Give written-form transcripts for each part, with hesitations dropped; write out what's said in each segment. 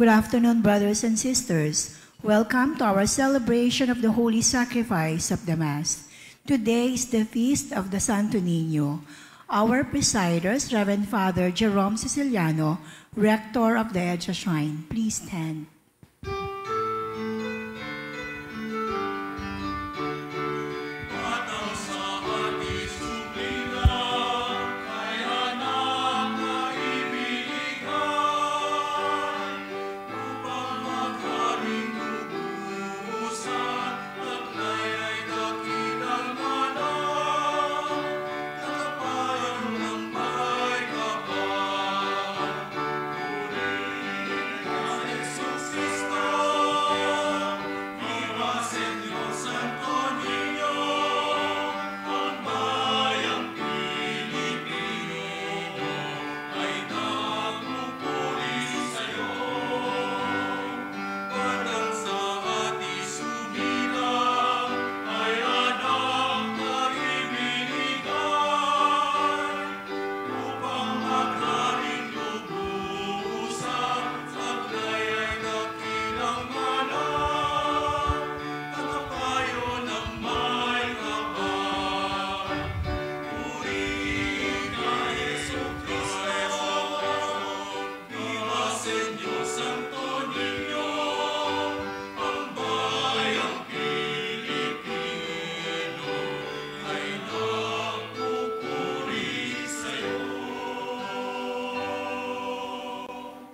Good afternoon, brothers and sisters. Welcome to our celebration of the Holy Sacrifice of the Mass. Today is the Feast of the Santo Niño. Our presiders, Reverend Father Jerome Siciliano, Rector of the EDSA Shrine. Please stand.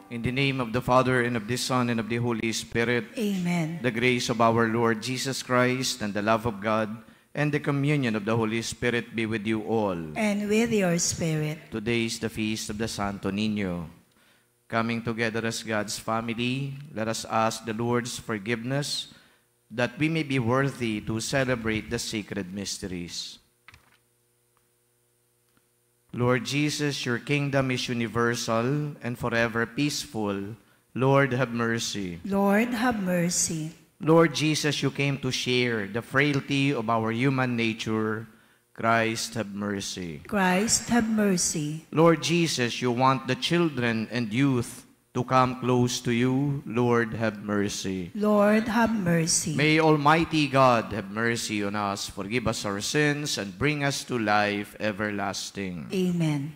In the name of the Father, and of the Son, and of the Holy Spirit. Amen. The grace of our Lord Jesus Christ, and the love of God, and the communion of the Holy Spirit be with you all. And with your spirit. Today is the feast of the Santo Niño. Coming together as God's family, let us ask the Lord's forgiveness, that we may be worthy to celebrate the sacred mysteries. Lord Jesus, your kingdom is universal and forever peaceful. Lord, have mercy. Lord, have mercy. Lord Jesus, you came to share the frailty of our human nature. Christ, have mercy. Christ, have mercy. Lord Jesus, you want the children and youth to come close to you. Lord, have mercy. Lord, have mercy. May Almighty God have mercy on us, forgive us our sins, and bring us to life everlasting. Amen.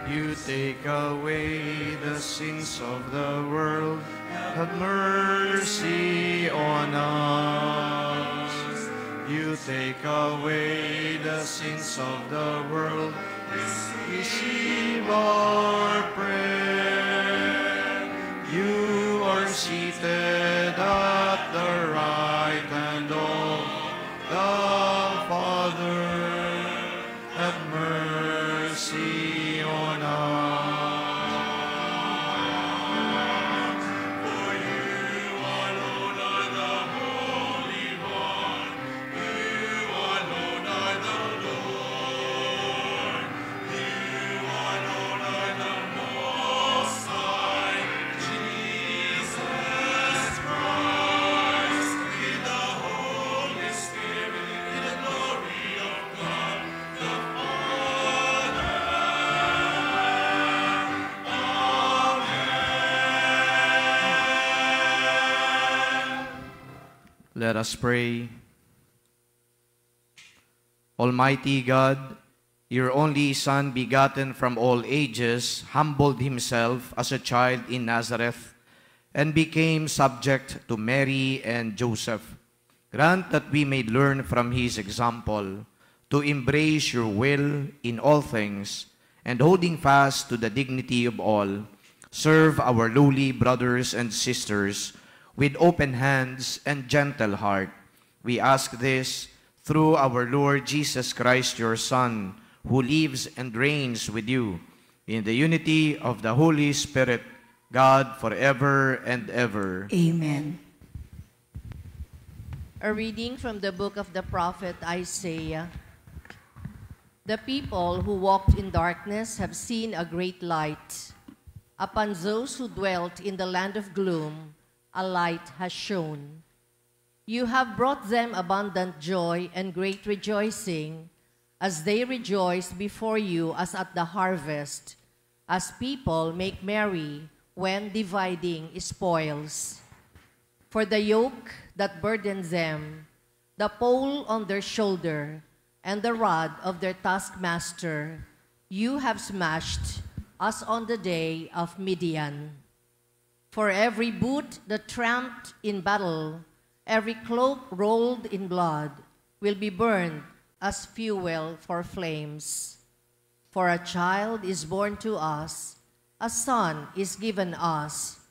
You take away the sins of the world, have mercy on us. You take away the sins of the world, receive our prayer. You are seated at the right hand of the Father, have mercy on us. For you alone are the Holy One, you alone are the Lord, you alone are the Most Let us pray. Almighty God, your only Son, begotten from all ages, humbled himself as a child in Nazareth and became subject to Mary and Joseph. Grant that we may learn from his example to embrace your will in all things, and holding fast to the dignity of all, serve our lowly brothers and sisters with open hands and gentle heart. We ask this through our Lord Jesus Christ, your Son, who lives and reigns with you in the unity of the Holy Spirit, God, forever and ever. Amen. A reading from the book of the prophet Isaiah. The people who walked in darkness have seen a great light. Upon those who dwelt in the land of gloom, a light has shone. You have brought them abundant joy and great rejoicing, as they rejoice before you as at the harvest, as people make merry when dividing spoils. For the yoke that burdens them, the pole on their shoulder, and the rod of their taskmaster, you have smashed as on the day of Midian. For every boot that tramped in battle, every cloak rolled in blood, will be burned as fuel for flames. For a child is born to us, a son is given us.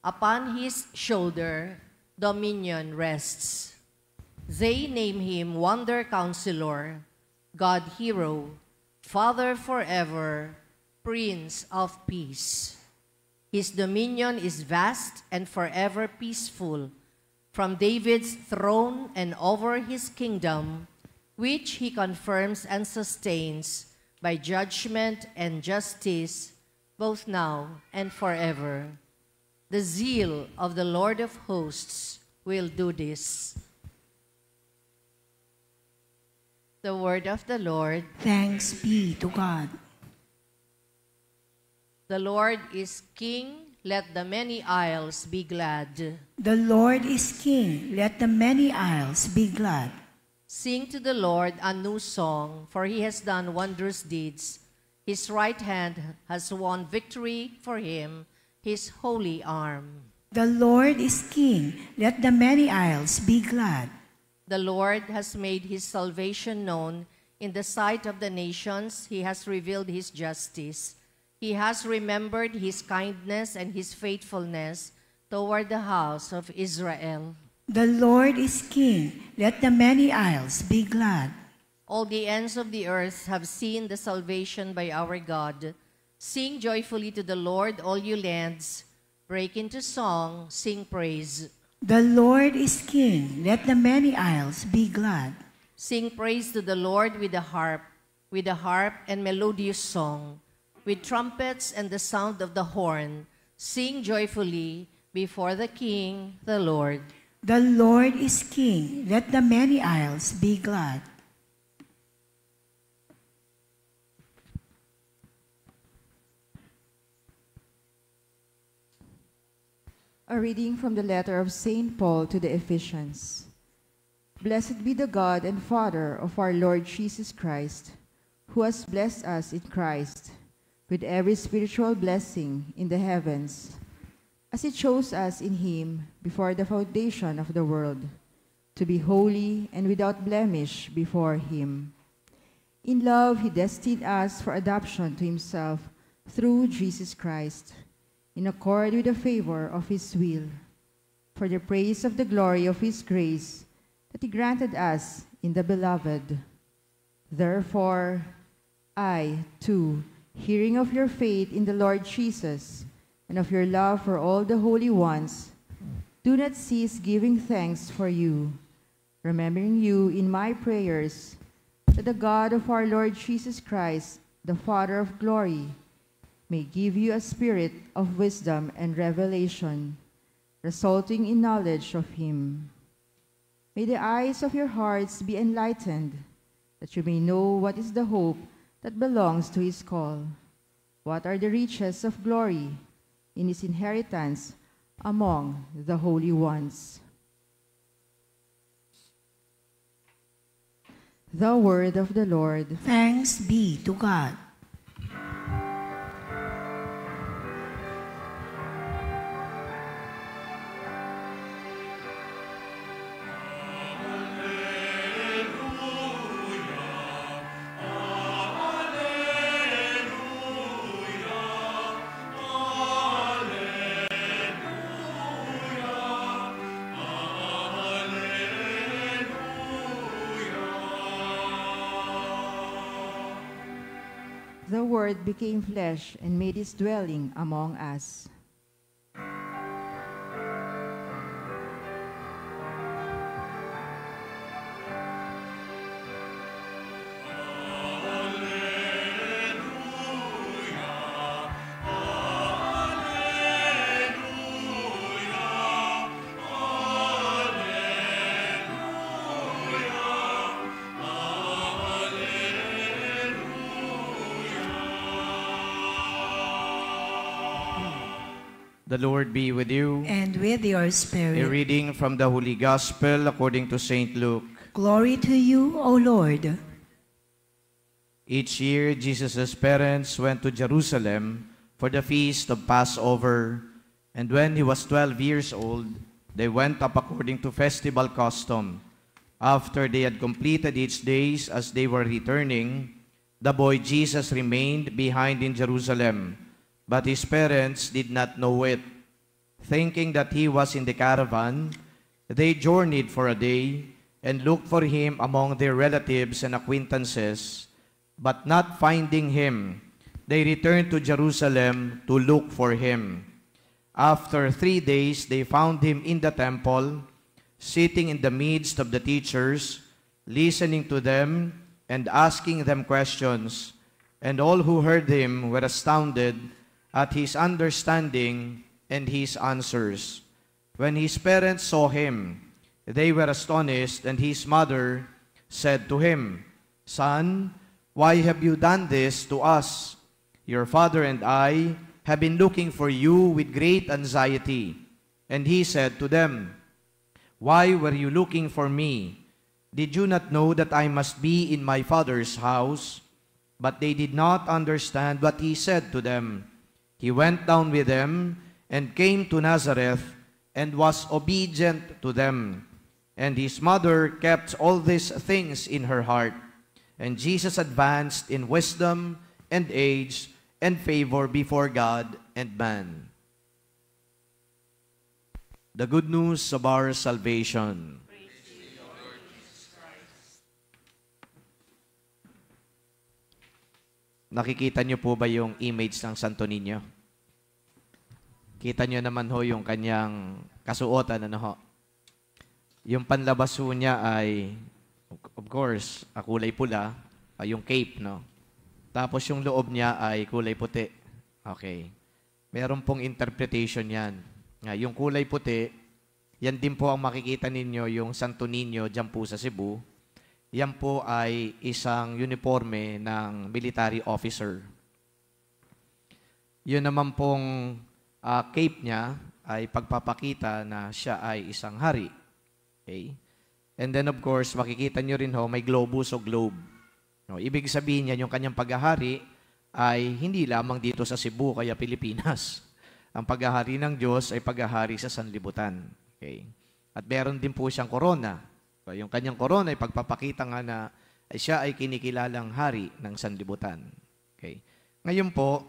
Upon his shoulder dominion rests. They name him Wonder Counselor, God Hero, Father forever, Prince of Peace. His dominion is vast and forever peaceful, from David's throne and over his kingdom, which he confirms and sustains by judgment and justice, both now and forever. The zeal of the Lord of hosts will do this. The word of the Lord. Thanks be to God. The Lord is King, let the many isles be glad. The Lord is King, let the many isles be glad. Sing to the Lord a new song, for he has done wondrous deeds. His right hand has won victory for him, his holy arm. The Lord is King, let the many isles be glad. The Lord has made his salvation known in the sight of the nations. He has revealed his justice. He has remembered his kindness and his faithfulness toward the house of Israel. The Lord is King, let the many isles be glad. All the ends of the earth have seen the salvation by our God. Sing joyfully to the Lord, all you lands. Break into song, sing praise. The Lord is King, let the many isles be glad. Sing praise to the Lord with the harp and melodious song, with trumpets and the sound of the horn. Sing joyfully before the King, the Lord. The Lord is King, let the many isles be glad. A reading from the letter of St. Paul to the Ephesians. Blessed be the God and Father of our Lord Jesus Christ, who has blessed us in Christ with every spiritual blessing in the heavens, as he chose us in him before the foundation of the world, to be holy and without blemish before him. In love he destined us for adoption to himself through Jesus Christ, in accord with the favor of his will, for the praise of the glory of his grace that he granted us in the Beloved. Therefore, I, too, hearing of your faith in the Lord Jesus and of your love for all the holy ones, do not cease giving thanks for you, remembering you in my prayers, that the God of our Lord Jesus Christ, the Father of glory, may give you a spirit of wisdom and revelation, resulting in knowledge of him. May the eyes of your hearts be enlightened, that you may know what is the hope that belongs to his call, what are the riches of glory in his inheritance among the holy ones. The word of the Lord. Thanks be to God. The Word became flesh and made his dwelling among us. The Lord be with you. And with your A spirit. reading from the Holy Gospel according to St. Luke. Glory to you, O Lord. Each year, Jesus' parents went to Jerusalem for the feast of Passover, and when he was 12 years old, they went up according to festival custom. After they had completed each day as they were returning, the boy Jesus remained behind in Jerusalem, but his parents did not know it. Thinking that he was in the caravan, they journeyed for a day and looked for him among their relatives and acquaintances. But not finding him, they returned to Jerusalem to look for him. After 3 days, they found him in the temple, sitting in the midst of the teachers, listening to them and asking them questions. And all who heard him were astounded at his understanding and his answers. When his parents saw him, they were astonished, and his mother said to him, "Son, why have you done this to us? Your father and I have been looking for you with great anxiety." And he said to them, "Why were you looking for me? Did you not know that I must be in my father's house?" But they did not understand what he said to them. He went down with them and came to Nazareth and was obedient to them. And his mother kept all these things in her heart. And Jesus advanced in wisdom and age and favor before God and man. The good news of our salvation. Nakikita niyo po ba yung image ng Santo Niño? Kita niyo naman ho yung kanyang kasuotan, ano ho? Yung panlabas ho niya ay, of course, kulay pula, yung cape, no? Tapos yung loob niya ay kulay puti. Okay. Meron pong interpretation yan. Yung kulay puti, yan din po ang makikita ninyo, yung Santo Niño dyan po sa Cebu. Yan po ay isang uniforme ng military officer. Yun naman pong cape niya ay pagpapakita na siya ay isang hari. Okay? And then of course, makikita nyo rin ho, may globus o globe. No, ibig sabihin niya, yung kanyang paghahari ay hindi lamang dito sa Cebu, kaya Pilipinas. Ang paghahari ng Diyos ay paghahari sa sanlibutan. Okay? At meron din po siyang korona. So, yung kanyang korona ay pagpapakita nga na siya ay kinikilalang hari ng sanlibutan. Okay? Ngayon po,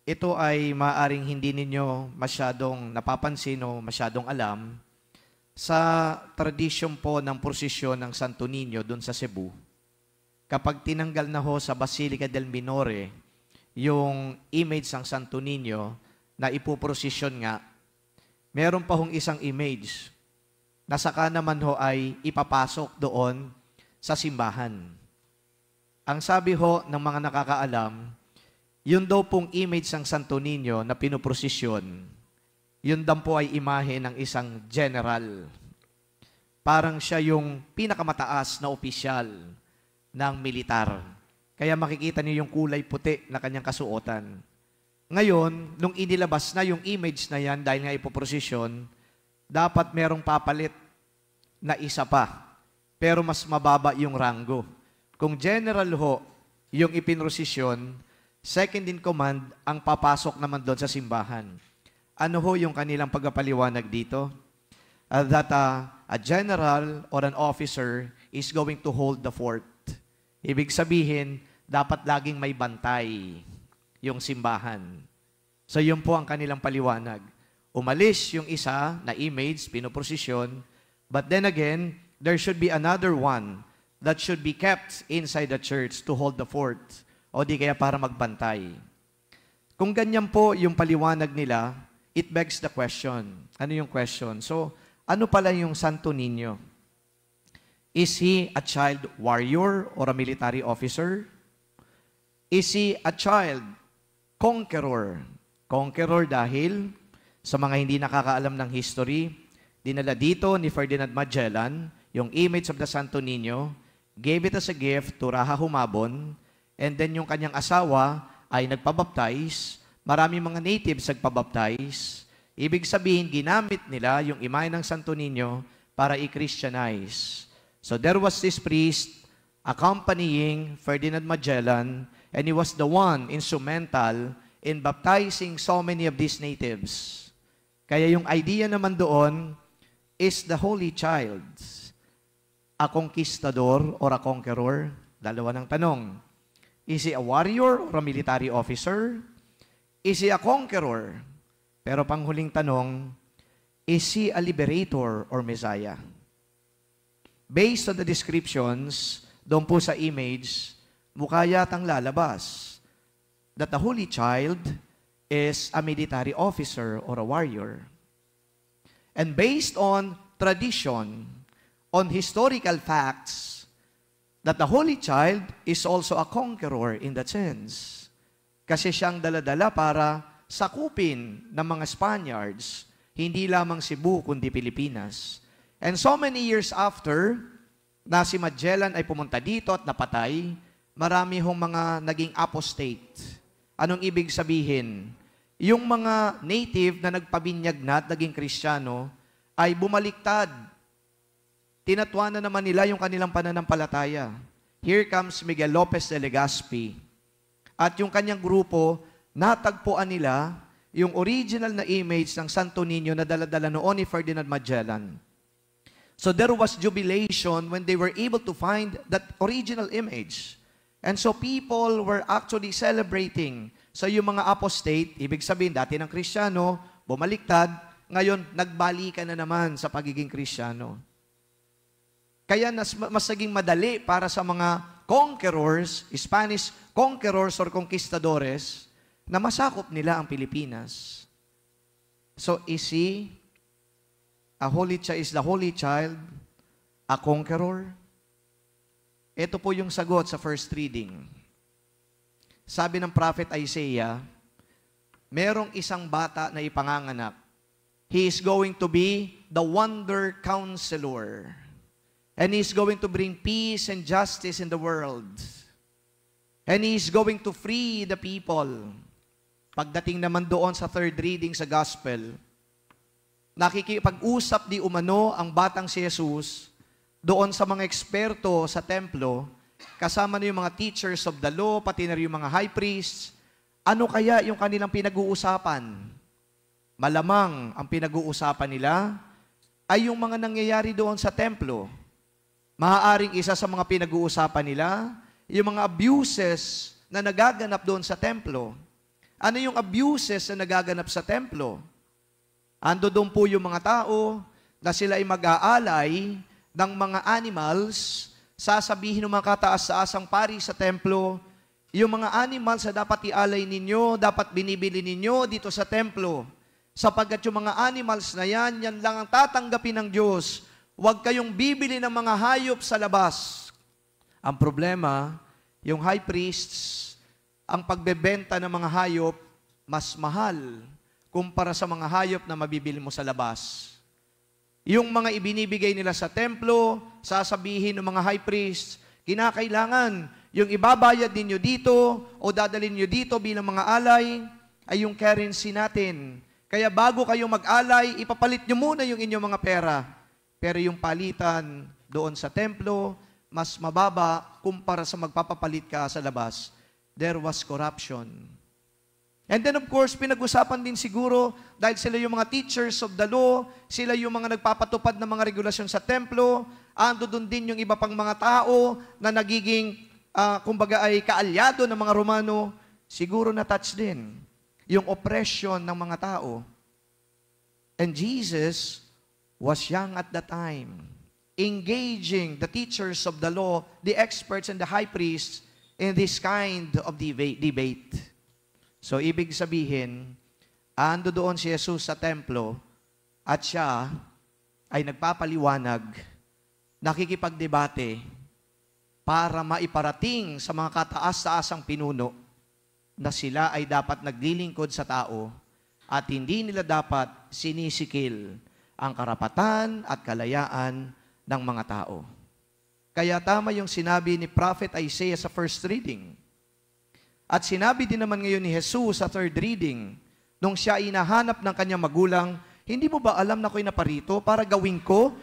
ito ay maaring hindi ninyo masyadong napapansin o masyadong alam sa tradisyon po ng prosesyon ng Santo Niño doon sa Cebu. Kapag tinanggal na ho sa Basilica del Minore yung image ng Santo Niño na ipoprosesyon nga, meron pa hong isang image na saka naman ho ay ipapasok doon sa simbahan. Ang sabi ho ng mga nakakaalam, yun daw pong image ng Santo Niño na pinoprosesyon, yun daw po ay imahe ng isang general. Parang siya yung pinakamataas na opisyal ng militar. Kaya makikita niyo yung kulay puti na kanyang kasuotan. Ngayon, nung inilabas na yung image na yan dahil nga ipoprosesyon, dapat merong papalit na isa pa. Pero mas mababa yung ranggo. Kung general ho, yung ipinrosisyon, second in command ang papasok naman doon sa simbahan. Ano ho yung kanilang pagpapaliwanag dito? That a general or an officer is going to hold the fort. Ibig sabihin, dapat laging may bantay yung simbahan. So yun po ang kanilang paliwanag. Umalis yung isa na image, pinoprosisyon, but then again, there should be another one that should be kept inside the church to hold the fort, o di kaya para magbantay. Kung ganyan po yung paliwanag nila, it begs the question. Ano yung question? So, ano pala yung Santo Niño? Is he a child warrior or a military officer? Is he a child conqueror? Conqueror dahil, sa mga hindi nakakaalam ng history, dinala dito ni Ferdinand Magellan yung image of the Santo Niño, gave it as a gift to Raha Humabon, and then yung kanyang asawa ay nagpabaptize, maraming mga natives nagpabaptize. Ibig sabihin, ginamit nila yung imahe ng Santo Niño para i-Christianize. So there was this priest accompanying Ferdinand Magellan, and he was the one instrumental in baptizing so many of these natives. Kaya yung idea naman doon is the Holy Child. A conquistador or a conqueror? Dalawa ng tanong. Is he a warrior or a military officer? Is he a conqueror? Pero panghuling tanong, is he a liberator or Messiah? Based on the descriptions, doon po sa image, mukha yatang lalabas that the Holy Child is a military officer or a warrior. And based on tradition, on historical facts, that the Holy Child is also a conqueror in that sense. Kasi siyang daladala para sakupin ng mga Spaniards, hindi lamang Cebu, kundi Pilipinas. And so many years after, na si Magellan ay pumunta dito at napatay, marami hong mga naging apostate. Anong ibig sabihin? Yung mga native na nagpabinyag na at naging Kristiyano ay bumaliktad. Tinatwa na naman nila yung kanilang pananampalataya. Here comes Miguel Lopez de Legazpi. At yung kanyang grupo, natagpuan nila yung original na image ng Santo Niño na dala-dala noon ni Ferdinand Magellan. So there was jubilation when they were able to find that original image. And so people were actually celebrating. So yung mga apostate, ibig sabihin, dati ng Kristiyano, bumaliktad, ngayon nagbalikan na naman sa pagiging Kristiyano. Kaya mas naging madali para sa mga conquerors, Spanish conquerors or conquistadores, na masakop nila ang Pilipinas. So is he is the Holy Child a conqueror? Ito po yung sagot sa first reading. Sabi ng prophet Isaiah, merong isang bata na ipanganganak. He is going to be the wonder counselor. And He is going to bring peace and justice in the world. And He is going to free the people. Pagdating naman doon sa third reading sa gospel, nakikipag-usap di umano ang batang si Jesus doon sa mga eksperto sa templo, kasama na yung mga teachers of the law, pati na yung mga high priests. Ano kaya yung kanilang pinag-uusapan? Malamang ang pinag-uusapan nila ay yung mga nangyayari doon sa templo. Maaaring isa sa mga pinag-uusapan nila, yung mga abuses na nagaganap doon sa templo. Ano yung abuses na nagaganap sa templo? Ando doon po yung mga tao na sila ay mag-aalay ng mga animals, sasabihin ng mga kataas-taasang pari sa templo, yung mga animals na dapat ialay ninyo, dapat binibili ninyo dito sa templo. Sapagkat yung mga animals na yan lang ang tatanggapin ng Diyos. Huwag kayong bibili ng mga hayop sa labas. Ang problema, yung high priests, ang pagbebenta ng mga hayop, mas mahal kumpara sa mga hayop na mabibili mo sa labas. Yung mga ibinibigay nila sa templo, sasabihin ng mga high priests, kinakailangan yung ibabayad ninyo dito o dadalhin nyo dito bilang mga alay ay yung currency natin. Kaya bago kayo mag-alay, ipapalit nyo muna yung inyong mga pera. Pero yung palitan doon sa templo, mas mababa kumpara sa magpapapalit ka sa labas, there was corruption. And then of course, pinag-usapan din siguro, dahil sila yung mga teachers of the law, sila yung mga nagpapatupad ng mga regulasyon sa templo, ando doon din yung iba pang mga tao na nagiging, kumbaga ay kaalyado ng mga Romano, siguro na-touch din yung oppression ng mga tao. And Jesus was young at that time, engaging the teachers of the law, the experts and the high priests in this kind of debate. So, ibig sabihin, ando doon si Jesus sa templo at siya ay nagpapaliwanag, nakikipagdebate para maiparating sa mga kataas-taasang pinuno na sila ay dapat naglilingkod sa tao at hindi nila dapat sinisikil ang karapatan at kalayaan ng mga tao. Kaya tama yung sinabi ni Prophet Isaiah sa first reading. At sinabi din naman ngayon ni Jesus sa third reading, nung siya inahanap ng kanyang magulang, hindi mo ba alam na ako'y naparito para gawin ko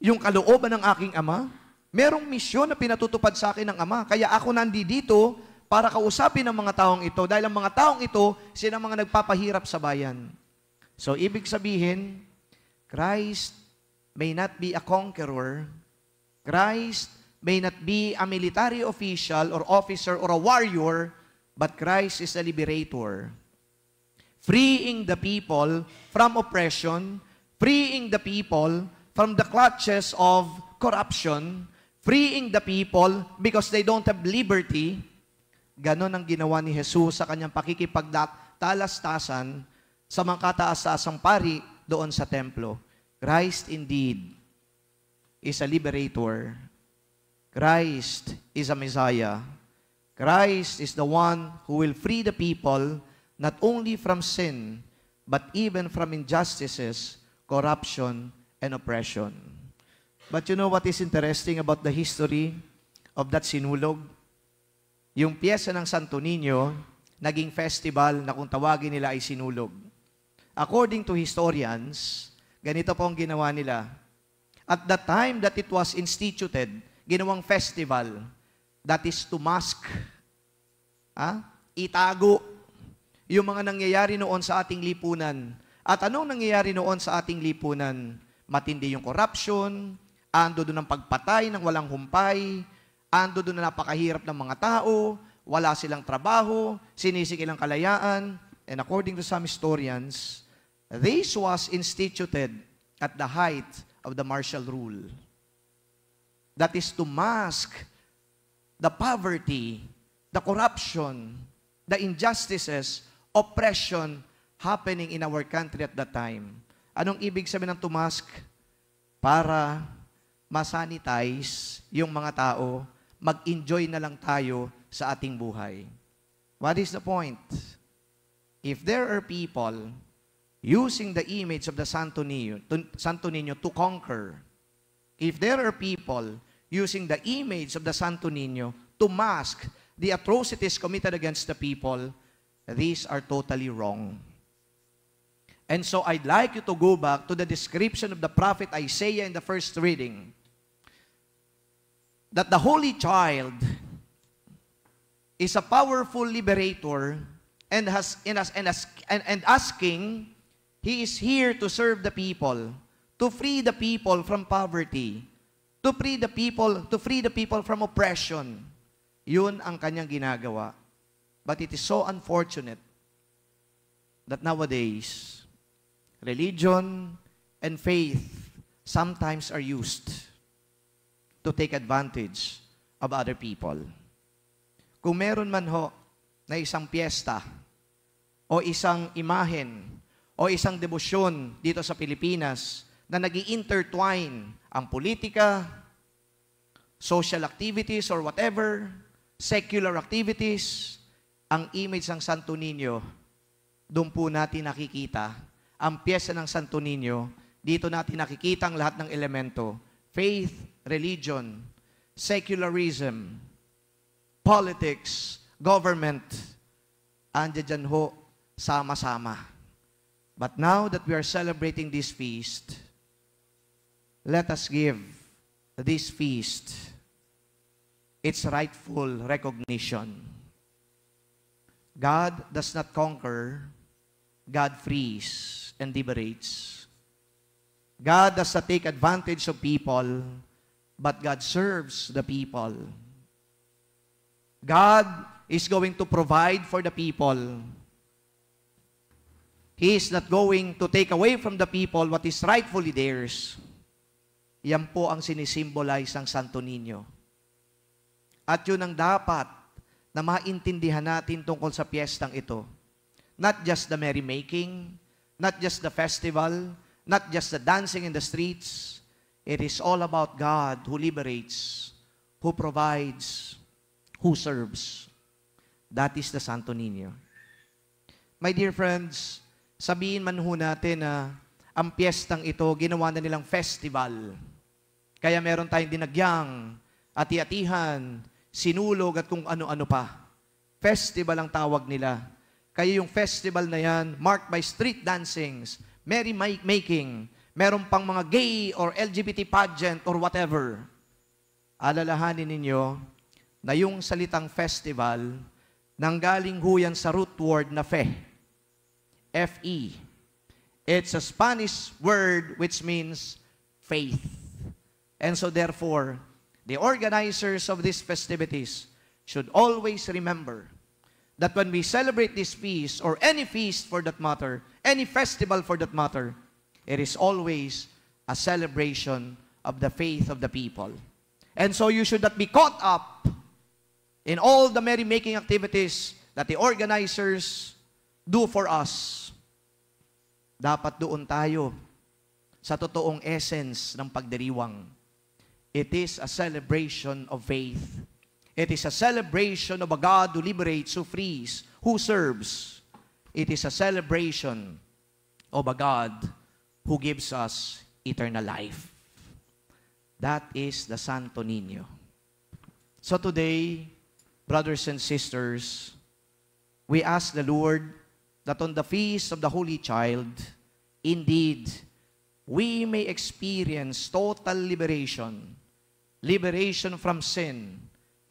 yung kalooban ng aking ama? Merong misyon na pinatutupad sa akin ng ama, kaya ako nandito para kausapin ang mga taong ito, dahil ang mga taong ito, sila mga nagpapahirap sa bayan. So, ibig sabihin, Christ may not be a conqueror, Christ may not be a military official or officer or a warrior, but Christ is a liberator, freeing the people from oppression, freeing the people from the clutches of corruption, freeing the people because they don't have liberty. Ganon ang ginawa ni Jesus sa kanyang pakikipagtalastasan sa mga kataas-taasang pari doon sa templo. Christ indeed is a liberator. Christ is a Messiah. Christ is the one who will free the people not only from sin, but even from injustices, corruption, and oppression. But you know what is interesting about the history of that sinulog? Yung piyesa ng Santo Niño, naging festival na kung tawagin nila ay sinulog. According to historians, ganito po ang ginawa nila. At the time that it was instituted, ginawang festival, that is to mask, itago yung mga nangyayari noon sa ating lipunan. At anong nangyayari noon sa ating lipunan? Matindi yung corruption, ando doon ang pagpatay ng walang humpay, ando doon na napakahirap ng mga tao, wala silang trabaho, sinisikil ang kalayaan. And according to some historians, this was instituted at the height of the martial rule. That is to mask the poverty, the corruption, the injustices, oppression happening in our country at that time. Anong ibig sabihin ng tumask? Para masanitize yung mga tao, mag-enjoy na lang tayo sa ating buhay. What is the point? If there are people using the image of the Santo Niño to conquer, if there are people using the image of the Santo Niño to mask the atrocities committed against the people, these are totally wrong. And so I'd like you to go back to the description of the prophet Isaiah in the first reading, that the Holy Child is a powerful liberator and asking, He is here to serve the people, to free the people from poverty, to free the people from oppression. Yun ang kanyang ginagawa. But it is so unfortunate that nowadays, religion and faith sometimes are used to take advantage of other people. Kung meron man ho na isang piyesta o isang imahen o isang debosyon dito sa Pilipinas na nag-i-intertwine ang politika, social activities or whatever, secular activities, ang image ng Santo Niño, doon po natin nakikita. Ang piyesa ng Santo Niño, dito natin nakikita ang lahat ng elemento. Faith, religion, secularism, politics, government, andiyan dyan ho, sama-sama. But now that we are celebrating this feast, let us give this feast its rightful recognition. God does not conquer, God frees and liberates. God does not take advantage of people, but God serves the people. God is going to provide for the people. He is not going to take away from the people what is rightfully theirs. Yan po ang sinisimbolize ng Santo Niño. At yun ang dapat na maintindihan natin tungkol sa piyestang ito. Not just the merrymaking, not just the festival, not just the dancing in the streets. It is all about God who liberates, who provides, who serves. That is the Santo Niño. My dear friends, sabihin man ho natin na ang piyestang ito, ginawa na nilang festival. Kaya meron tayong dinagyang, ati-atihan, sinulog at kung ano-ano pa. Festival ang tawag nila. Kaya yung festival na yan, marked by street dancings, merry-making, meron pang mga gay or LGBT pageant or whatever. Alalahanin ninyo na yung salitang festival, nanggaling ho yan sa root word na fe. F-E. It's a Spanish word which means faith. And so therefore, the organizers of these festivities should always remember that when we celebrate this feast, or any feast for that matter, any festival for that matter, it is always a celebration of the faith of the people. And so you should not be caught up in all the merrymaking activities that the organizers do for us. Dapat doon tayo sa totoong essence ng pagdiriwang. It is a celebration of faith. It is a celebration of a God who liberates, who frees, who serves. It is a celebration of a God who gives us eternal life. That is the Santo Niño. So today, brothers and sisters, we ask the Lord that on the feast of the Holy Child, indeed, we may experience total liberation. Liberation from sin,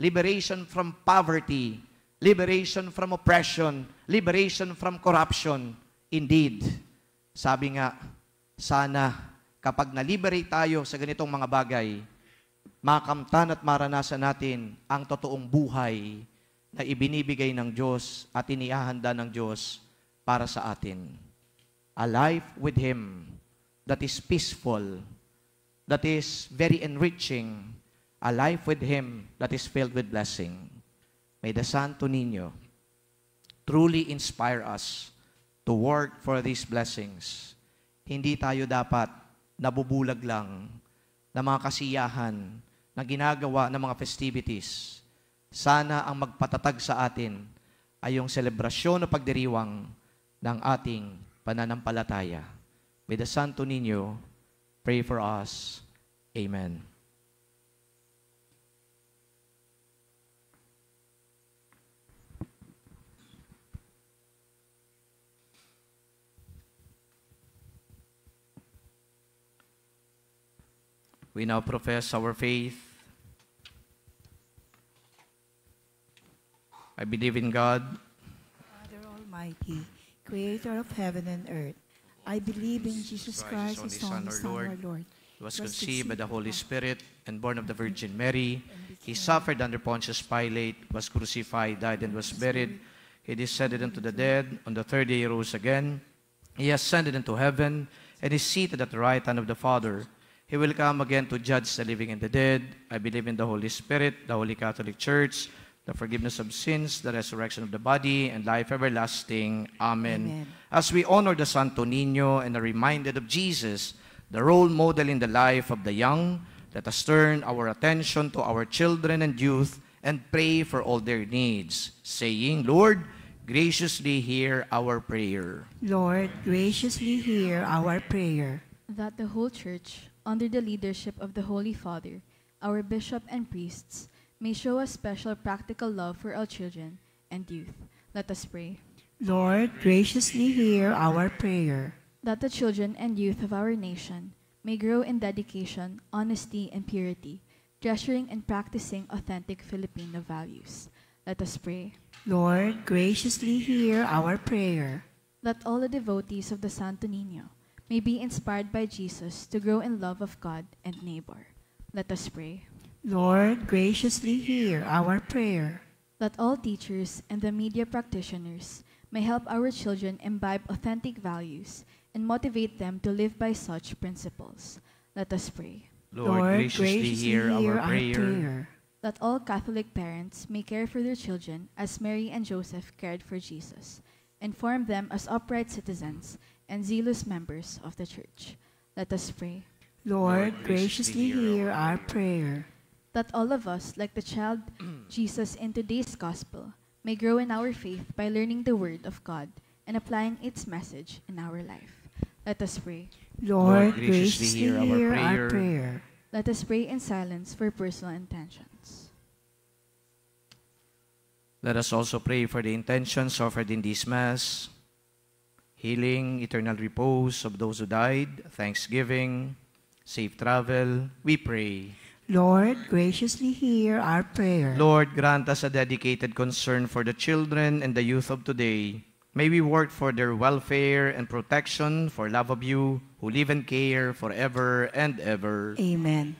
liberation from poverty, liberation from oppression, liberation from corruption. Indeed, sabi nga, sana kapag na-liberate tayo sa ganitong mga bagay, makamtan at maranasan natin ang totoong buhay na ibinibigay ng Diyos at iniahanda ng Diyos para sa atin. A life with Him that is peaceful, that is very enriching, a life with Him that is filled with blessing. May the Santo Niño truly inspire us to work for these blessings. Hindi tayo dapat nabubulag lang ng mga kasiyahan na ginagawa ng mga festivities. Sana ang magpatatag sa atin ay yung selebrasyon o pagdiriwang ng ating pananampalataya. May the Santo Niño pray for us. Amen. We now profess our faith. I believe in God, Father Almighty, Creator of heaven and earth. I believe in Jesus Christ, His only Son, our Lord. He was conceived by the Holy Spirit and born of the Virgin Mary. He suffered under Pontius Pilate, was crucified, died, and was buried. He descended into the dead. On the third day he rose again. He ascended into heaven and is seated at the right hand of the Father. He will come again to judge the living and the dead. I believe in the Holy Spirit, the Holy Catholic Church, the forgiveness of sins, the resurrection of the body, and life everlasting. Amen. Amen. As we honor the Santo Niño and are reminded of Jesus, the role model in the life of the young, let us turn our attention to our children and youth and pray for all their needs, saying, Lord, graciously hear our prayer. Lord, graciously hear our prayer. That the whole Church, under the leadership of the Holy Father, our bishop and priests, may show a special practical love for our children and youth. Let us pray. Lord, graciously hear our prayer. That the children and youth of our nation may grow in dedication, honesty, and purity, treasuring and practicing authentic Filipino values. Let us pray. Lord, graciously hear our prayer. Let all the devotees of the Santo Niño may be inspired by Jesus to grow in love of God and neighbor. Let us pray. Lord, graciously hear our prayer. Let all teachers and the media practitioners may help our children imbibe authentic values and motivate them to live by such principles. Let us pray. Lord, graciously hear our prayer. Let all Catholic parents may care for their children as Mary and Joseph cared for Jesus, and form them as upright citizens and zealous members of the Church. Let us pray. Lord, graciously hear our prayer. That all of us, like the child Jesus in today's Gospel, may grow in our faith by learning the Word of God and applying its message in our life. Let us pray. Lord, graciously hear our prayer. Let us pray in silence for personal intentions. Let us also pray for the intentions offered in this Mass: healing, eternal repose of those who died, thanksgiving, safe travel, we pray. Lord, graciously hear our prayer. Lord, grant us a dedicated concern for the children and the youth of today. May we work for their welfare and protection for love of you, who live and care forever and ever. Amen.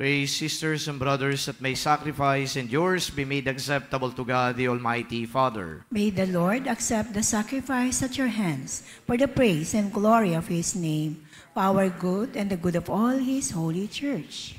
Pray, sisters and brothers, that my sacrifice and yours be made acceptable to God, the Almighty Father. May the Lord accept the sacrifice at your hands for the praise and glory of his name, for our good and the good of all his holy church.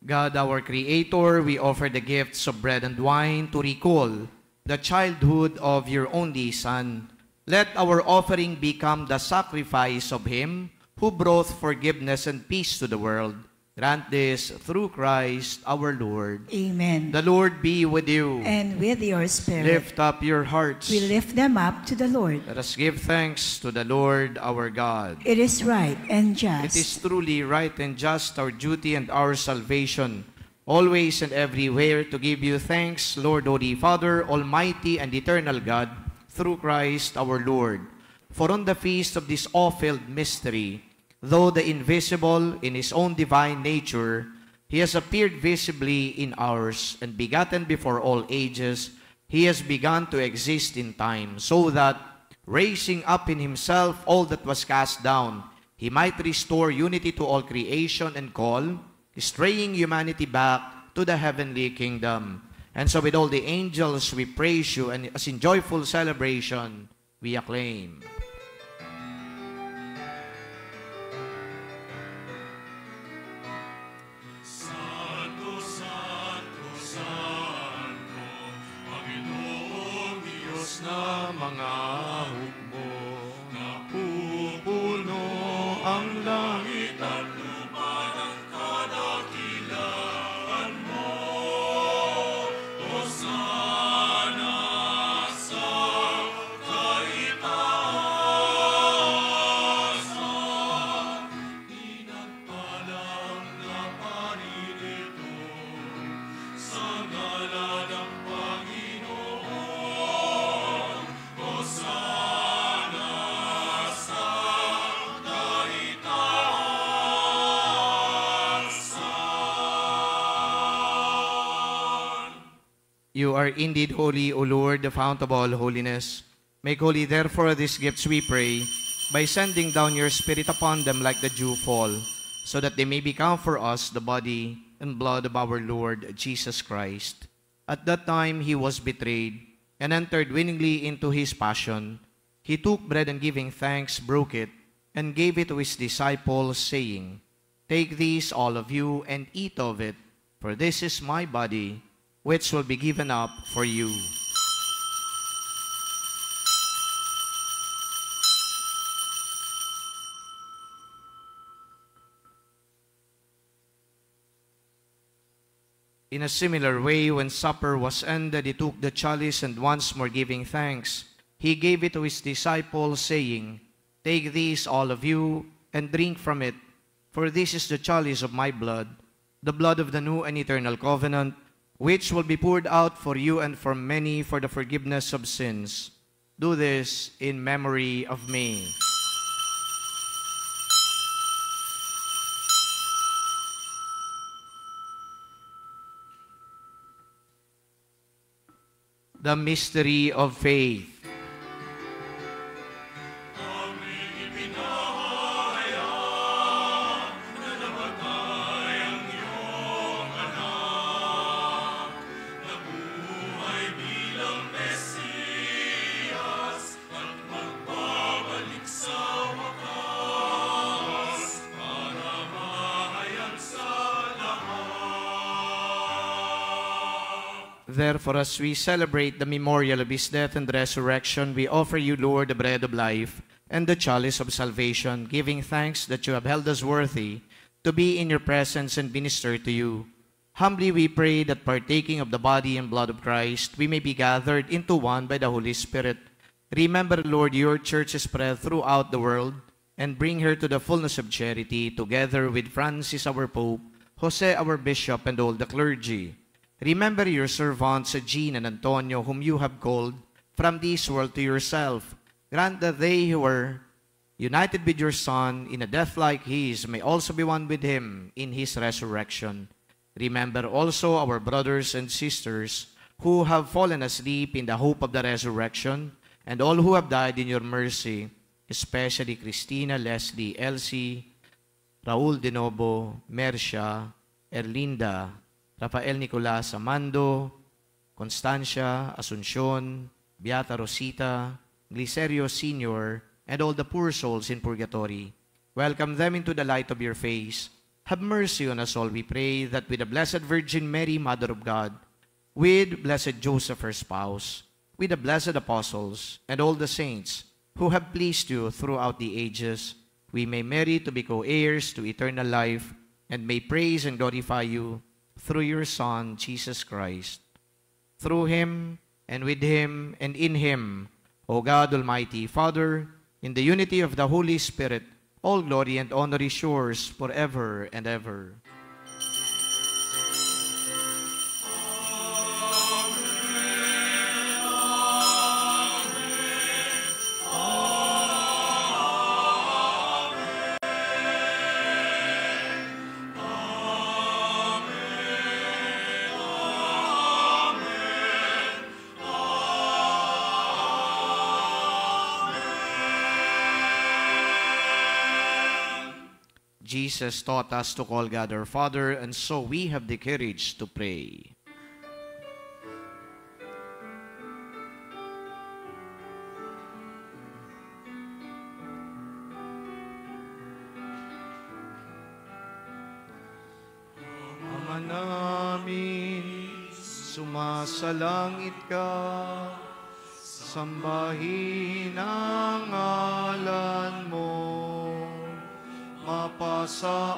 God, our Creator, we offer the gifts of bread and wine to recall the childhood of your only Son. Let our offering become the sacrifice of him who brought forgiveness and peace to the world. Grant this through Christ our Lord. Amen. The Lord be with you. And with your spirit. Lift up your hearts. We lift them up to the Lord. Let us give thanks to the Lord our God. It is right and just. It is truly right and just, our duty and our salvation, always and everywhere to give you thanks, Lord, Holy Father, Almighty and eternal God, through Christ our Lord. For on the feast of this awe-filled mystery, though the invisible in his own divine nature, he has appeared visibly in ours, and begotten before all ages, he has begun to exist in time, so that, raising up in himself all that was cast down, he might restore unity to all creation and call straying humanity back to the heavenly kingdom. And so with all the angels, we praise you, and as in joyful celebration, we acclaim. Santo, Santo, Santo, Panginoong Diyos Na mga hukbo, napupuno ang langit at lupa ng kadakilaan mo. Hosana sa kaitaasan, pinagpalang na paririto sa ngalan ng Panginoon. Hosana sa kaitaasan. You are indeed holy, O Lord, the fount of all holiness. Make holy, therefore, these gifts, we pray, by sending down your Spirit upon them like the dew fall, so that they may become for us the body and blood of our Lord Jesus Christ. At that time he was betrayed, and entered willingly into his passion. He took bread, and giving thanks, broke it, and gave it to his disciples, saying, Take this, all of you, and eat of it, for this is my body, which will be given up for you. In a similar way, when supper was ended, he took the chalice, and once more giving thanks, he gave it to his disciples, saying, Take this, all of you, and drink from it, for this is the chalice of my blood, the blood of the new and eternal covenant, which will be poured out for you and for many for the forgiveness of sins. Do this in memory of me. The mystery of faith. Aming ipinahayag na namatay ang iyong anak, nabuhay bilang Mesiyas at magbabalik sa wakas para mahayag sa lahat. Therefore, as we celebrate the memorial of his death and resurrection, we offer you, Lord, the bread of life and the chalice of salvation, giving thanks that you have held us worthy to be in your presence and minister to you. Humbly we pray that partaking of the body and blood of Christ, we may be gathered into one by the Holy Spirit. Remember, Lord, your church is spread throughout the world, and bring her to the fullness of charity, together with Francis our Pope, Jose our Bishop, and all the clergy. Remember your servants, Jean and Antonio, whom you have called from this world to yourself. Grant that they who are united with your Son in a death like his may also be one with him in his resurrection. Remember also our brothers and sisters who have fallen asleep in the hope of the resurrection, and all who have died in your mercy, especially Christina, Leslie, Elsie, Raul De Novo, Mercia, Erlinda, Rafael Nicolas, Amando, Constancia, Asuncion, Beata Rosita, Glicerio Sr., and all the poor souls in purgatory. Welcome them into the light of your face. Have mercy on us all, we pray, that with the Blessed Virgin Mary, Mother of God, with Blessed Joseph, her spouse, with the blessed apostles, and all the saints who have pleased you throughout the ages, we may merit to be co-heirs to eternal life, and may praise and glorify you through your Son, Jesus Christ. Through him, and with him, and in him, O God Almighty, Father, in the unity of the Holy Spirit, all glory and honor is yours forever and ever. Jesus taught us to call God our Father, and so we have the courage to pray. Ama namin, sumasalangit ka, sambahin ang ngalan mo, mapasa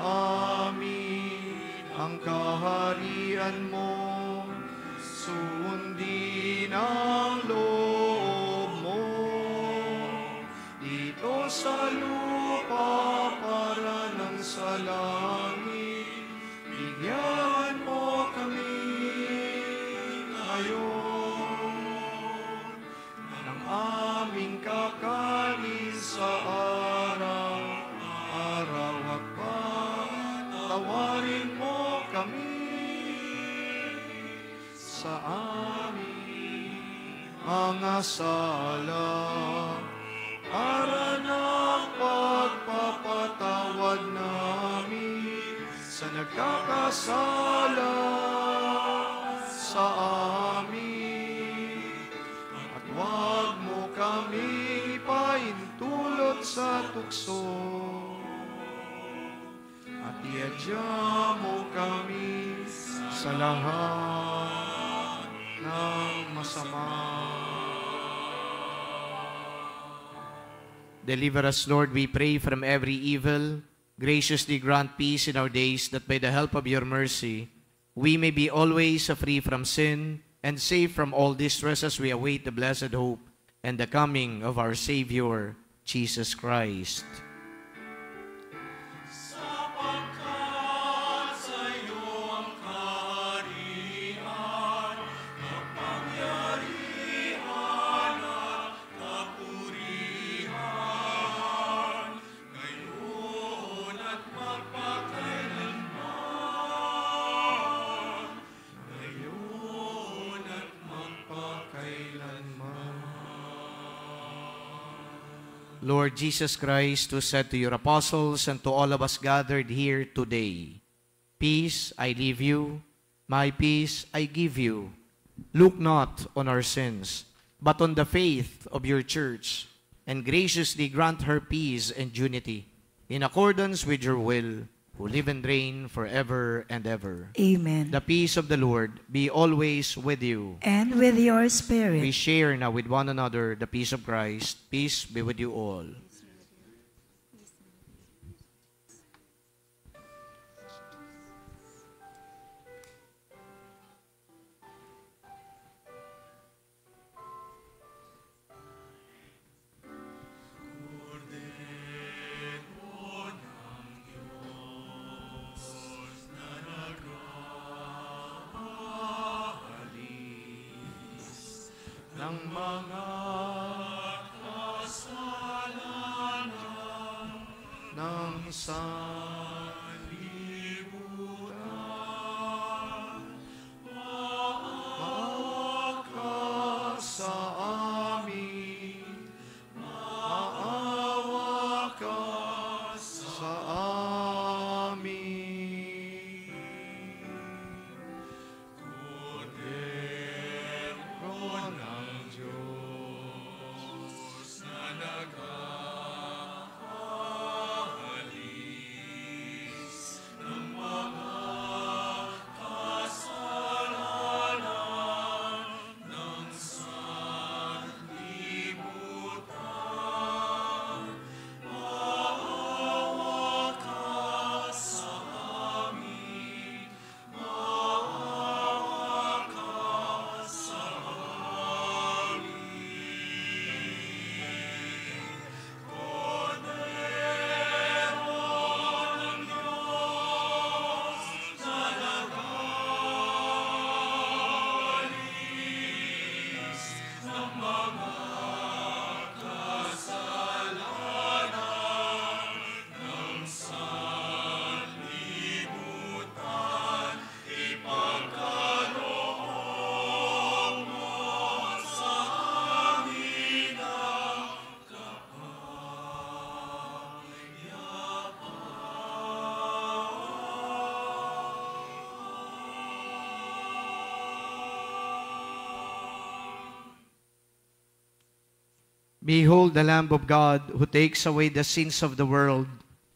amin ang kaharian mo, sundin ang loob mo, dito sa lupa para ng sa langit. Bigyan mo kami ngayon ng aming kakanin sa araw-araw at patawarin mo kami sa aming mga sala para ng pagpapatawad namin sa nagkakasala sa amin, at huwag mo kami paintulot sa tukso, at iadya mo kami sa lahat ng masama. Deliver us, Lord, we pray, from every evil. Graciously grant peace in our days, that by the help of your mercy, we may be always free from sin and safe from all distress as we await the blessed hope and the coming of our Savior, Jesus Christ. Sapagkat sa iyo ang kaharian, kapangyarihan at kapurihan, ngayon at magpakailanman. Ngayon at magpakailanman. Lord Jesus Christ, who said to your apostles and to all of us gathered here today, peace I leave you, my peace I give you. Look not on our sins, but on the faith of your church, and graciously grant her peace and unity, in accordance with your will, who live and reign forever and ever. Amen. The peace of the Lord be always with you. And with your We spirit. share now with one another the peace of Christ. Peace be with you all. Ng mga kasalanan ng sanlibutan, maawa ka sa amin, maawa ka sa amin. Kordero ng Diyos na naghahalis Behold the Lamb of God who takes away the sins of the world.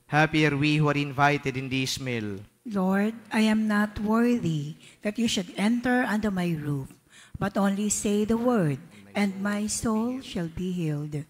Happy are we who are invited in this meal. Lord, I am not worthy that you should enter under my roof, but only say the word, and my soul shall be healed.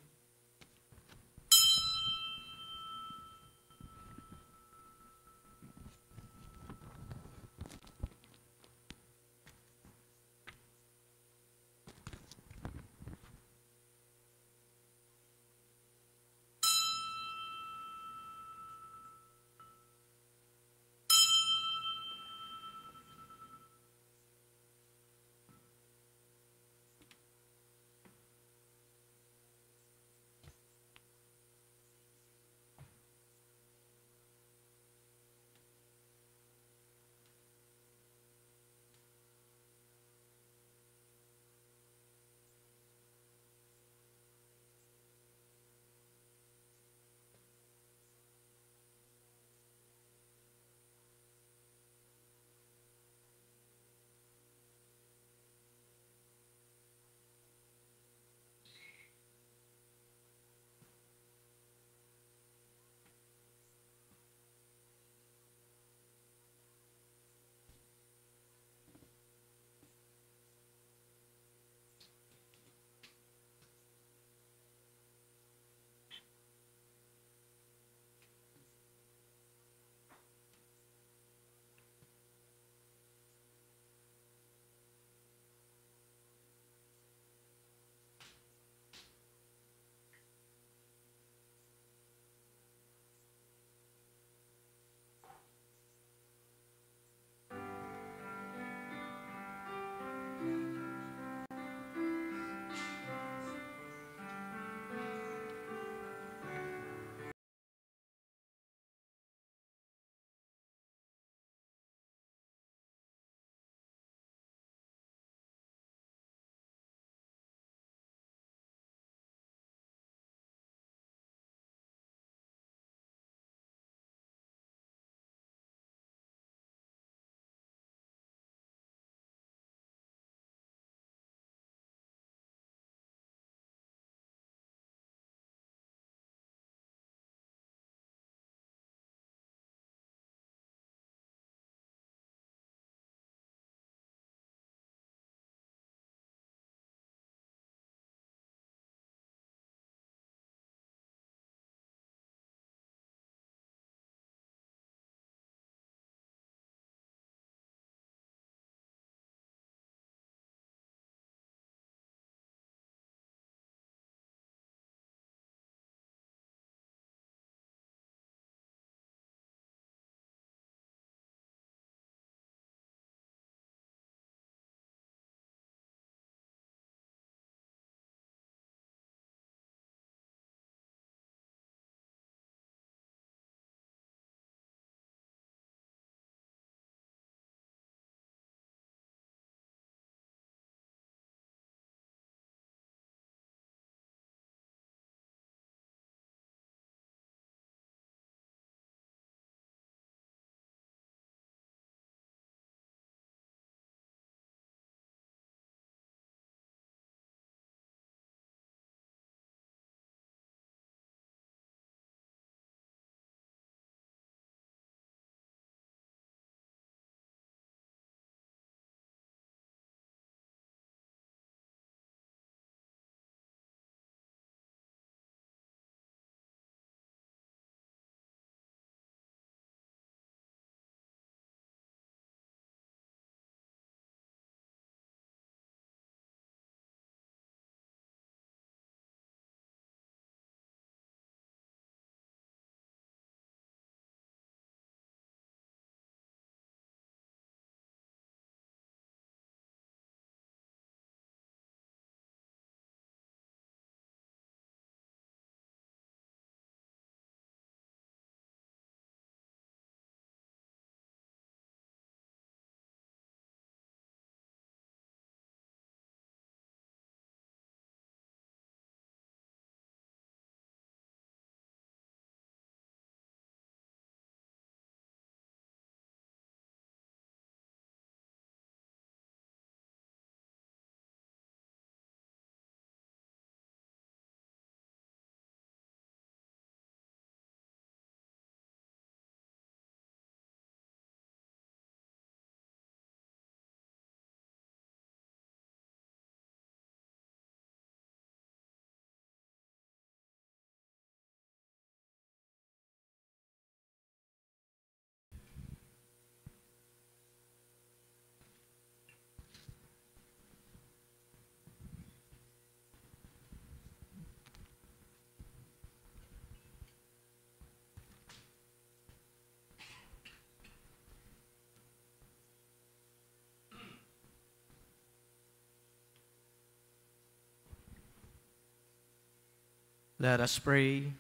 Let us pray.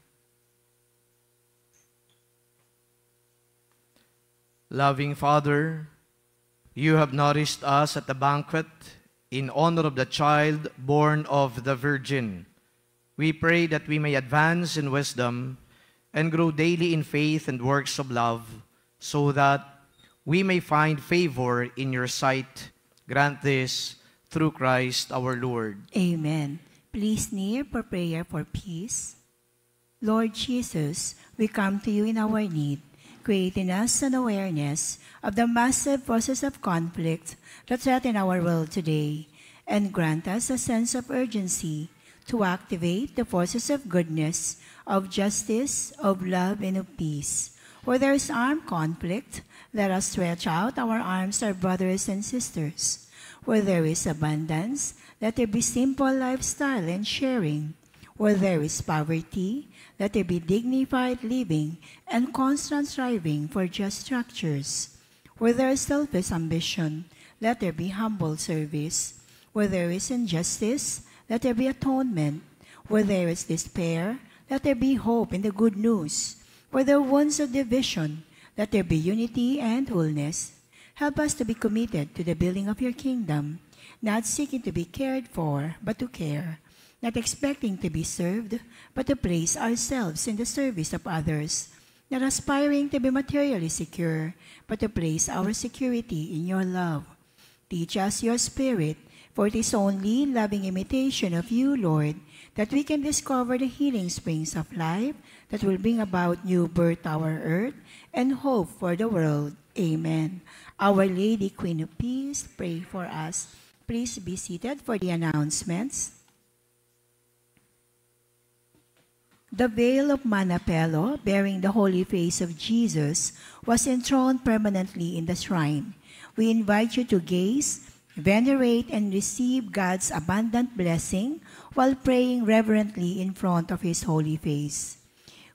Loving Father, you have nourished us at the banquet in honor of the child born of the Virgin. We pray that we may advance in wisdom and grow daily in faith and works of love, so that we may find favor in your sight. Grant this through Christ our Lord. Amen. Please kneel for prayer for peace. Lord Jesus, we come to you in our need. Create in us an awareness of the massive forces of conflict that threaten our world today, and grant us a sense of urgency to activate the forces of goodness, of justice, of love, and of peace. Where there is armed conflict, let us stretch out our arms to our brothers and sisters. Where there is abundance, let there be simple lifestyle and sharing. Where there is poverty, let there be dignified living and constant striving for just structures. Where there is selfish ambition, let there be humble service. Where there is injustice, let there be atonement. Where there is despair, let there be hope in the good news. Where there are wounds of division, let there be unity and wholeness. Help us to be committed to the building of your kingdom, not seeking to be cared for, but to care, not expecting to be served, but to place ourselves in the service of others, not aspiring to be materially secure, but to place our security in your love. Teach us your spirit, for it is only loving imitation of you, Lord, that we can discover the healing springs of life that will bring about new birth to our earth and hope for the world. Amen. Our Lady, Queen of Peace, pray for us. Please be seated for the announcements. The veil of Manapelo, bearing the holy face of Jesus, was enthroned permanently in the shrine. We invite you to gaze, venerate, and receive God's abundant blessing while praying reverently in front of His holy face.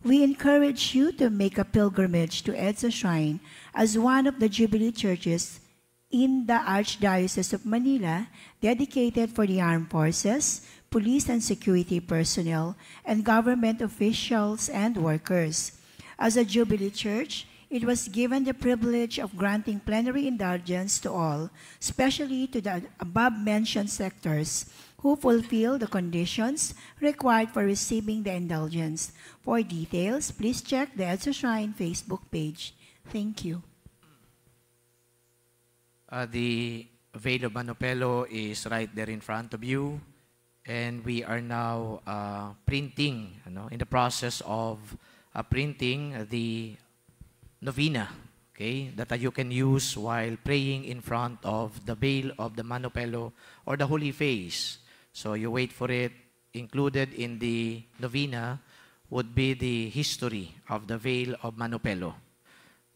We encourage you to make a pilgrimage to EDSA Shrine as one of the Jubilee churches in the Archdiocese of Manila, dedicated for the armed forces, police and security personnel, and government officials and workers. As a Jubilee Church, it was given the privilege of granting plenary indulgence to all, especially to the above-mentioned sectors who fulfill the conditions required for receiving the indulgence. For details, please check the EDSA Shrine Facebook page. Thank you. The veil of Manapelo is right there in front of you. And we are now printing, in the process of printing the novena, okay, that you can use while praying in front of the veil of the Manapelo or the Holy Face. So you wait for it. Included in the novena would be the history of the veil of Manapelo.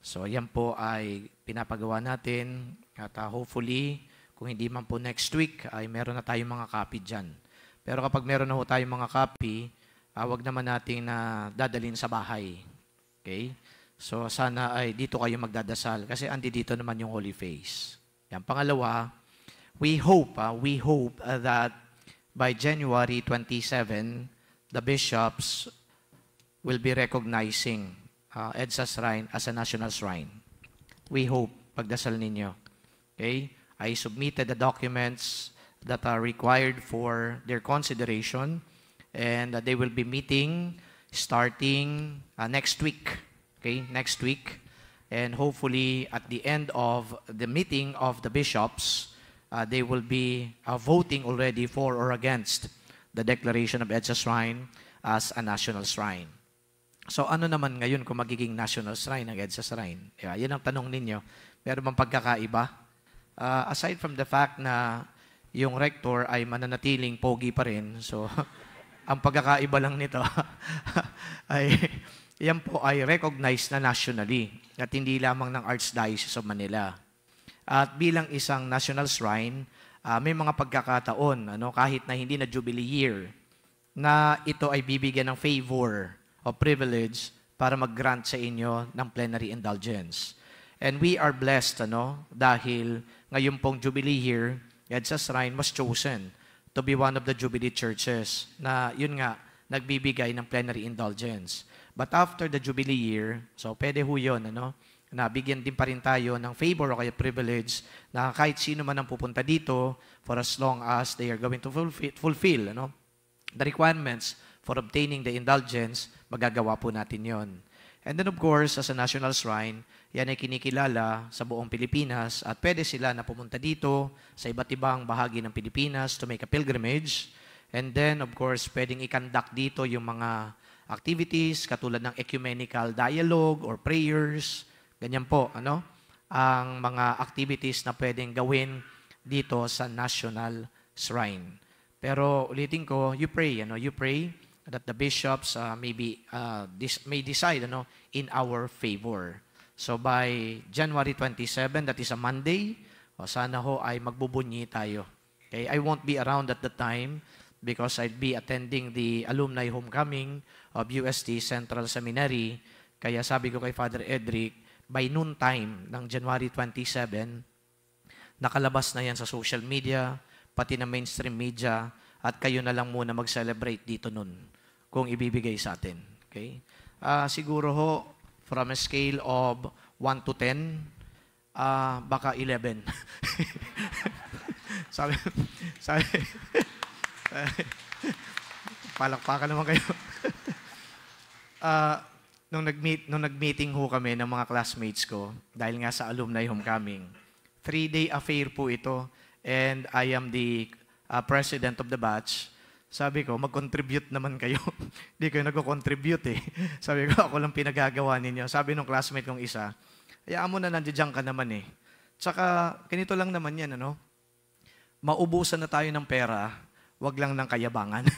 So yan po ay pinapagawa natin at hopefully, kung hindi man po next week, ay meron na tayong mga copy dyan. Pero kapag meron na ho tayong mga copy, wag naman natin na dadalhin sa bahay. Okay? So sana ay dito kayo magdadasal kasi andi dito naman yung Holy Face. Yan. Pangalawa, we hope that by January 27, the bishops will be recognizing EDSA Shrine as a national shrine. We hope, pagdasal ninyo. Okay? I submitted the documents that are required for their consideration, and they will be meeting starting next week. Okay, next week, and hopefully at the end of the meeting of the bishops, they will be voting already for or against the declaration of EDSA Shrine as a national shrine. So ano naman ngayon kung magiging national shrine ng EDSA Shrine? Yan ang tanong ninyo. Meron bang pagkakaiba? Aside from the fact na yung rector ay mananatiling pogi pa rin. So, ang pagkakaiba lang nito ay yan po ay recognized na nationally at hindi lamang ng Archdiocese of Manila. At bilang isang national shrine, may mga pagkakataon, kahit na hindi na Jubilee year, na ito ay bibigyan ng favor o privilege para mag-grant sa inyo ng plenary indulgence. And we are blessed, dahil ngayon pong Jubilee year, EDSA Shrine was chosen to be one of the Jubilee churches na, yun nga, nagbibigay ng plenary indulgence. But after the Jubilee year, so pwede ho yun, na bigyan din pa rin tayo ng favor o kaya privilege na kahit sino man ang pupunta dito for as long as they are going to fulfill the requirements for obtaining the indulgence, magagawa po natin yon. And then of course, as a national shrine, yan ay kinikilala sa buong Pilipinas at pwede sila na pumunta dito sa iba't ibang bahagi ng Pilipinas to make a pilgrimage. And then of course, pwedeng i-conduct dito yung mga activities katulad ng ecumenical dialogue or prayers. Ganyan po, ang mga activities na pwedeng gawin dito sa National Shrine. Pero ulitin ko, you pray that the bishops may decide in our favor. So by January 27, that is a Monday, sana ho ay magbubunyi tayo. Okay, I won't be around at the time because I'd be attending the alumni homecoming of UST Central Seminary. Kaya sabi ko kay Father Edric, by noontime ng January 27, nakalabas na yan sa social media, pati na mainstream media, at kayo na lang muna mag-celebrate dito nun kung ibibigay sa atin. Okay? Siguro ho, from a scale of 1 to 10, baka 11. sabi, palakpakan naman kayo. Nung nag-meeting ho kami ng mga classmates ko, dahil nga sa alumni homecoming, 3-day affair po ito, and I am the president of the batch. Sabi ko, mag-contribute naman kayo. Hindi kayo nag-contribute eh. Sabi ko, ako lang pinagagawa ninyo. Sabi nung classmate kong isa, hayaan mo na nandiyan ka naman eh. Tsaka, ganito lang naman yan, maubusan na tayo ng pera, wag lang ng kayabangan.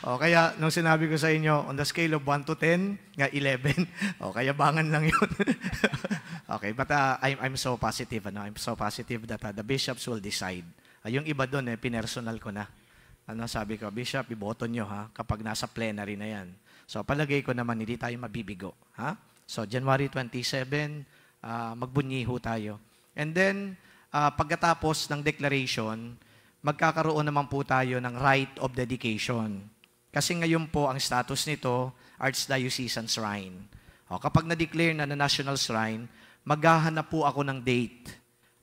Kaya, nung sinabi ko sa inyo, on the scale of 1 to 10, nga 11, kayabangan lang yun. Okay, but I'm so positive, I'm so positive that the bishops will decide. Yung iba doon, pinersonal ko na. Sabi ko, Bishop, iboto nyo kapag nasa plenary na yan. So, palagay ko naman, hindi tayo mabibigo. So, January 27, magbunyi ho tayo. And then, pagkatapos ng declaration, magkakaroon naman po tayo ng right of dedication. Kasi ngayon po, ang status nito, Archdiocesan Shrine. Kapag na-declare na National Shrine, maghahanap po ako ng date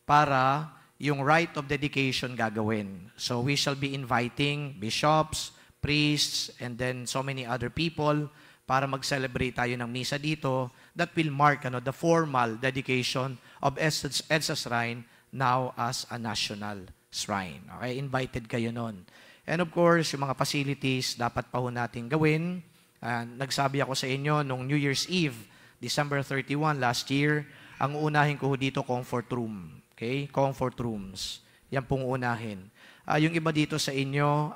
para yung right of dedication gagawin. So we shall be inviting bishops, priests, and then so many other people para mag-celebrate tayo ng misa dito that will mark the formal dedication of EDSA Shrine now as a national shrine. Okay, invited kayo nun. And of course, yung mga facilities dapat pa ho natin gawin. Nagsabi ako sa inyo nung New Year's Eve, December 31 last year, ang unahin ko dito comfort room. Okay? Comfort rooms. Yan pong unahin. Yung iba dito sa inyo,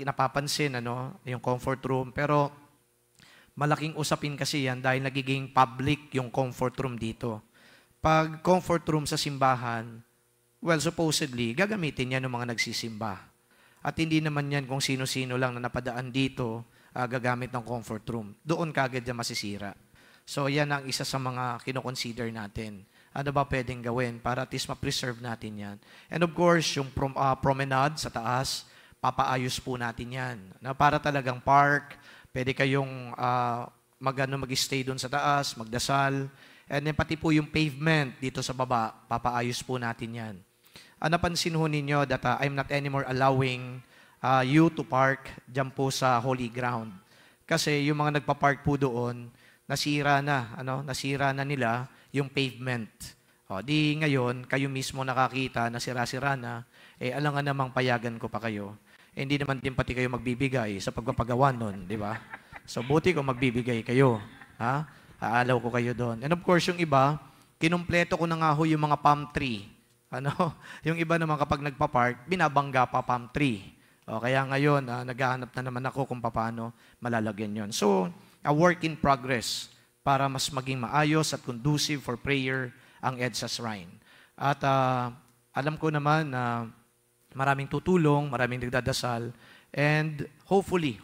napapansin, yung comfort room. Pero malaking usapin kasi yan dahil nagiging public yung comfort room dito. Pag comfort room sa simbahan, well, supposedly, gagamitin yan ng mga nagsisimba. At hindi naman yan kung sino-sino lang na napadaan dito, gagamit ng comfort room. Doon kagad yan masisira. So, yan ang isa sa mga kinoconsider natin. Ano ba pwedeng gawin para at least ma-preserve natin yan? And of course, yung promenade sa taas, papaayos po natin yan. Para talagang park, pwede kayong mag-stay doon sa taas, magdasal. And then pati po yung pavement dito sa baba, papaayos po natin yan. Napansin ho ninyo that I'm not anymore allowing you to park dyan po sa holy ground. Kasi yung mga nagpa-park po doon, nasira na nila yung pavement. Di ngayon, kayo mismo nakakita na sira-sira na, alangan namang payagan ko pa kayo. Hindi naman din pati kayo magbibigay sa pagpapagawa nun, di ba? So, buti kung magbibigay kayo. Aalaw ko kayo doon. And of course, yung iba, kinumpleto ko na nga ho yung mga palm tree. Yung iba naman kapag nagpa-park, binabangga pa palm tree. Kaya ngayon, naghahanap na naman ako kung paano malalagyan yon. So, a work in progress para mas maging maayos at conducive for prayer ang EDSA Shrine. At alam ko naman na maraming tutulong, maraming nagdadasal, and hopefully,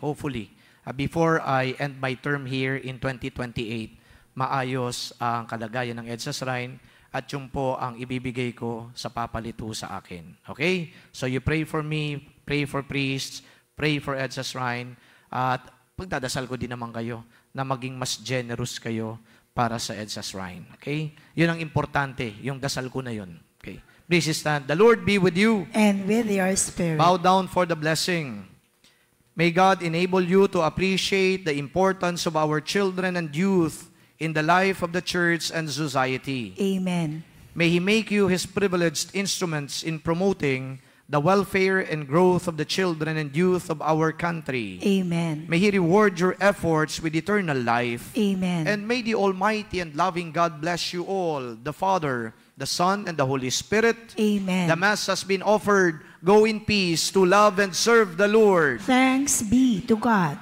before I end my term here in 2028, maayos ang kalagayan ng EDSA Shrine at yung po ang ibibigay ko sa papalito sa akin. Okay? So you pray for me, pray for priests, pray for EDSA Shrine, at pagdadasal ko din naman kayo na maging mas generous kayo para sa EDSA Shrine. Okay? Yun ang importante, yung dasal ko na yun. Okay? Please stand. The Lord be with you. And with your spirit. Bow down for the blessing. May God enable you to appreciate the importance of our children and youth in the life of the church and society. Amen. May He make you His privileged instruments in promoting the welfare and growth of the children and youth of our country. Amen. May He reward your efforts with eternal life. Amen. And may the Almighty and loving God bless you all, the Father, the Son, and the Holy Spirit. Amen. The Mass has been offered. Go in peace to love and serve the Lord. Thanks be to God.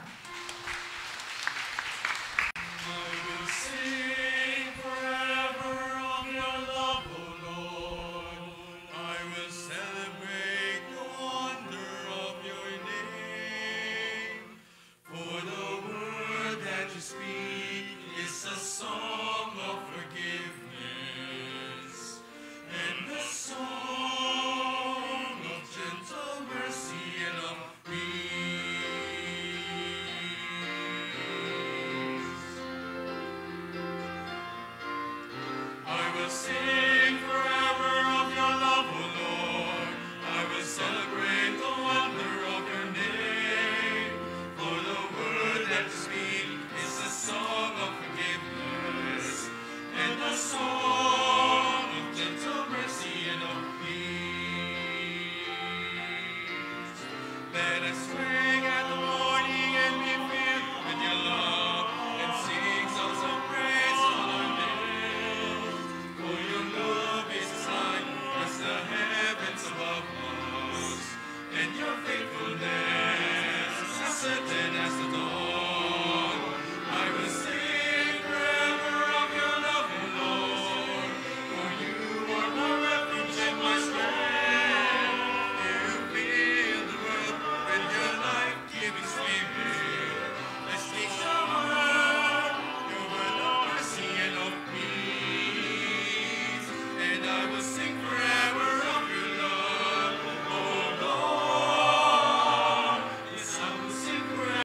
Sing forever of your love, O Lord. I will celebrate the wonder of your name. For the word that you speak